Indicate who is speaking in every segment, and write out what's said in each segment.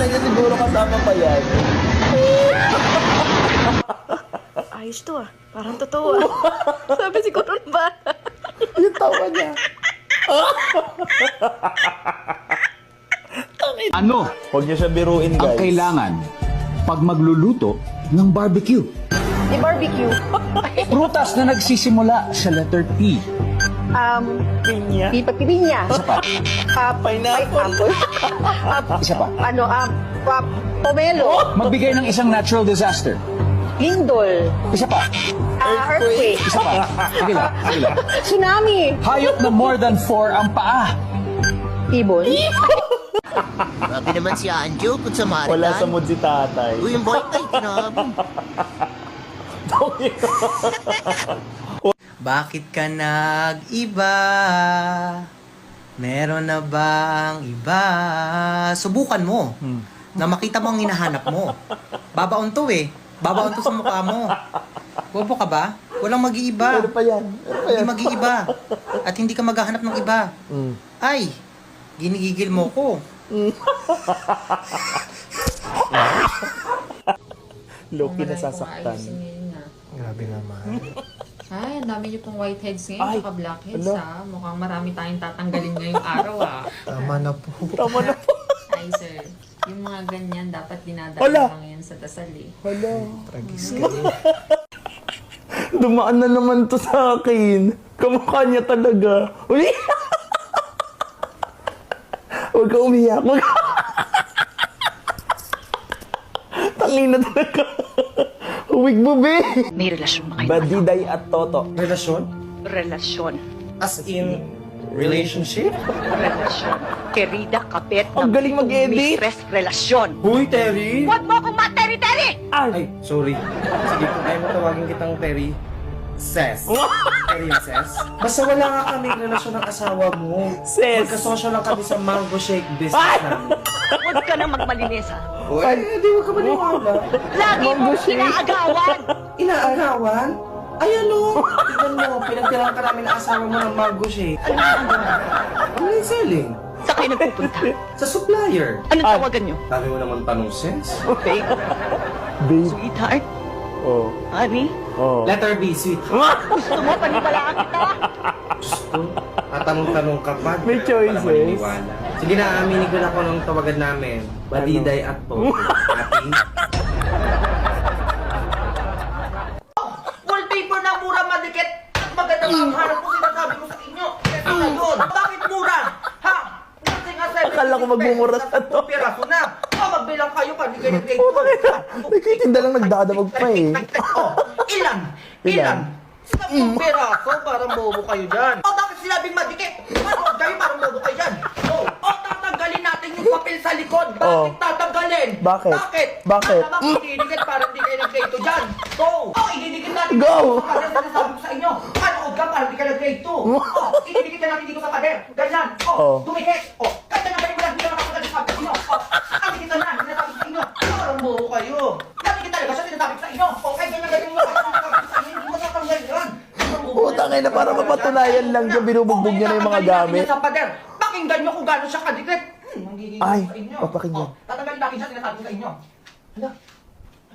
Speaker 1: niya siguro kasama pa yan.
Speaker 2: Ayos to ah. Parang totoo ah. Sabi siguro ng bata.
Speaker 1: Yung tawa niya.
Speaker 3: Ano
Speaker 1: Huwag niyo siya biruin,
Speaker 3: ang
Speaker 1: guys.
Speaker 3: kailangan pag magluluto ng barbecue?
Speaker 2: I-barbecue.
Speaker 3: Prutas na nagsisimula sa letter P.
Speaker 1: Pinya.
Speaker 2: Pinya.
Speaker 3: Isa pa.
Speaker 1: Pineapple.
Speaker 3: Isa pa.
Speaker 2: Pomelo.
Speaker 3: Magbigay ng isang natural disaster.
Speaker 2: Lindol.
Speaker 3: Isa pa.
Speaker 2: Earthquake.
Speaker 3: Isa pa. Sige lang. Sige lang.
Speaker 2: Tsunami.
Speaker 3: Hayop na more than 4 ang paa.
Speaker 2: Ibon.
Speaker 4: Grabe naman si Anjo, kung sa Maritan.
Speaker 1: Wala sa mood si tatay.
Speaker 4: Uy, yung boy, ay, grabe.
Speaker 5: Bakit ka nag-iba? Meron na bang iba? Subukan mo na makita mo ang hinahanap mo. Babaon to eh. Babaon to sa mukha mo. Bobo ka ba? Walang mag-iiba.
Speaker 1: Ano pa yan?
Speaker 5: Hindi mag-iiba. At hindi ka maghahanap ng iba. Ay, ginigigil mo ko.
Speaker 1: Loki na
Speaker 6: Marami pong
Speaker 1: sasaktan.
Speaker 6: ayusin ngayon na.
Speaker 1: Grabe naman.
Speaker 6: Ay, ang dami niyo pong whiteheads ngayon,
Speaker 1: Ay,
Speaker 6: saka blackheads
Speaker 1: ano?
Speaker 6: ha. Mukhang marami tayong tatanggalin ngayong araw ah.
Speaker 1: Tama na po. Tama na po.
Speaker 6: Ay sir, yung mga ganyan dapat dinadala
Speaker 1: Hala.
Speaker 6: lang yan sa dasal eh.
Speaker 1: Hala. Dumaan na naman to sa akin. Kamukha niya talaga. Uy! Huwag ka umiyak. Huwag ka. Tangina talaga. Huwig mo, be.
Speaker 2: May relasyon ba kayo?
Speaker 1: Badiday at Toto.
Speaker 7: Relasyon?
Speaker 2: Relasyon.
Speaker 7: As in, relationship?
Speaker 2: Relasyon. Querida kapit
Speaker 1: Ang galing mag-edit.
Speaker 2: mistress relasyon.
Speaker 7: Huy, Terry!
Speaker 2: Huwag mo akong materi-teri!
Speaker 7: Ay, sorry. Sige, kung ayaw mo tawagin kitang Terry, Ses. Terry and Ses. Basta wala nga kami relasyon ng asawa mo.
Speaker 1: Ses.
Speaker 7: Magkasosyo lang kami sa mango shake business namin.
Speaker 2: Huwag ka nang magmalinis ha.
Speaker 7: Ay, di mo ka maniwala.
Speaker 2: Lagi mo inaagawan!
Speaker 7: Inaagawan? Ay, ano? Tignan mo, pinagtirahan ka namin ng asawa mo ng mango shake. Online selling.
Speaker 2: Saan kayo nagpupunta?
Speaker 7: Sa supplier.
Speaker 2: Anong tawagan nyo?
Speaker 7: Dami mo naman tanong, Ses.
Speaker 2: Okay.
Speaker 1: Babe.
Speaker 2: Sweetheart?
Speaker 1: Oh.
Speaker 2: Honey?
Speaker 1: Oh.
Speaker 7: Letter B, sweet.
Speaker 2: Gusto mo panibalaan kita?
Speaker 7: Diyos ko, tatanong-tanong ka pa.
Speaker 1: May choices.
Speaker 7: Para maniniwala. Sige na, aminin ko na kung anong tawagan namin. Badiday at Toto. Happy?
Speaker 5: Wallpaper na mura madikit. Magandang ang hanap ko sinasabi ko sa inyo. Kasi na yun. Bakit mura? Ha? Kasi nga sabi
Speaker 1: Akala ko magmumura sa to.
Speaker 5: Piraso na. Magbilang kayo pa. Hindi kayo nag-gate.
Speaker 1: Nagtitinda lang nagdadamag pa eh.
Speaker 5: Oh, ilan?
Speaker 1: Ilan?
Speaker 5: 10 piraso, parang bobo kayo dyan. O bakit sinabing madikit? Manood kayo, parang bobo kayo dyan. O tatanggalin natin yung papel sa likod. Bakit
Speaker 1: Oh.
Speaker 5: tatanggalin?
Speaker 1: Bakit? Bakit?
Speaker 5: Para bang ididikit para hindi kayo nag-grade 2 dyan? Go! O, ididikit natin.
Speaker 1: Go!
Speaker 5: Sa pader, sinasabi ko sa inyo. Manood ka para hindi ka nag-grade 2. O, ididikit na natin dito sa pader. Ganyan. O,
Speaker 1: Oh.
Speaker 5: dumikit. O, kahit na nagaling mo lang, hindi ka makapagdalit sa inyo. O, ang dikit na sinasabi ko sa inyo. Parang bobo kayo. Nakikita talaga siya, sinasabi ko sa inyo. O, kahit ganyan-ganyan mo, hindi mo tatanggal yan.
Speaker 1: Putangay na para mapatunayan lang niya, binubugbog niya na yung mga gamit.
Speaker 5: Sa pader. Pakinggan nyo kung gano'n siya kadikit. Manggigigil
Speaker 1: Ay,
Speaker 5: sa inyo.
Speaker 1: papakinggan.
Speaker 5: Oh, tatanggalin natin siya, sinasabi ko sa inyo. Hala,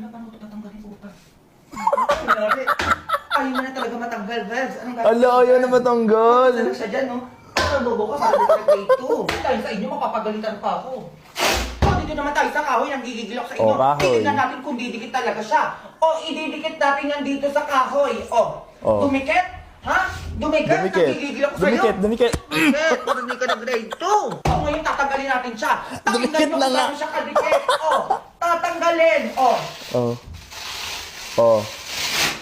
Speaker 5: paano ito tatanggalin ko pa? Ayaw mo na talaga matanggal, Vebs. Anong gagawin?
Speaker 1: Ala, ayaw na matanggal.
Speaker 5: Ano siya dyan, no? Ang bobo ko, para dito nag-grade 2. Dahil sa inyo, mapapagalitan pa ako. O, dito naman tayo sa kahoy, ang gigigil ako sa inyo.
Speaker 1: O, kahoy.
Speaker 5: Titignan natin kung didikit talaga siya. O, ididikit natin yan dito sa kahoy. O,
Speaker 1: O.
Speaker 5: dumikit? Ha? Dumikit?
Speaker 1: Dumikit.
Speaker 5: Nagigigil ako sa'yo.
Speaker 1: Dumikit.
Speaker 5: Dumikit, parang hindi ka nag-grade 2. O, ngayon tatanggalin natin siya.
Speaker 1: Dumikit
Speaker 5: Pakinggan nyo
Speaker 1: na
Speaker 5: kung
Speaker 1: nga.
Speaker 5: gano'n siya kadikit. O, tatanggalin. O,
Speaker 1: Oh. Oh.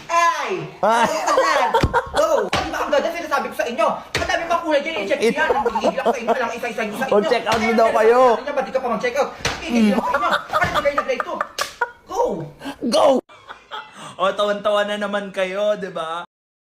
Speaker 5: ay!
Speaker 1: Ah.
Speaker 5: Ayan! Go! Di ba ang ganda sinasabi ko sa inyo? Madami pa kulay dyan, i-check nyo yan. Nagigigil ako sa inyo, lang isa-isa nyo sa inyo.
Speaker 1: O, check out mo daw kayo.
Speaker 5: Ba't di ka pa mag-check out? Nagigigil ako sa inyo. Bakit hindi kayo nag-grade 2? Go!
Speaker 1: Go!
Speaker 8: O, tawan-tawa na naman kayo, di ba?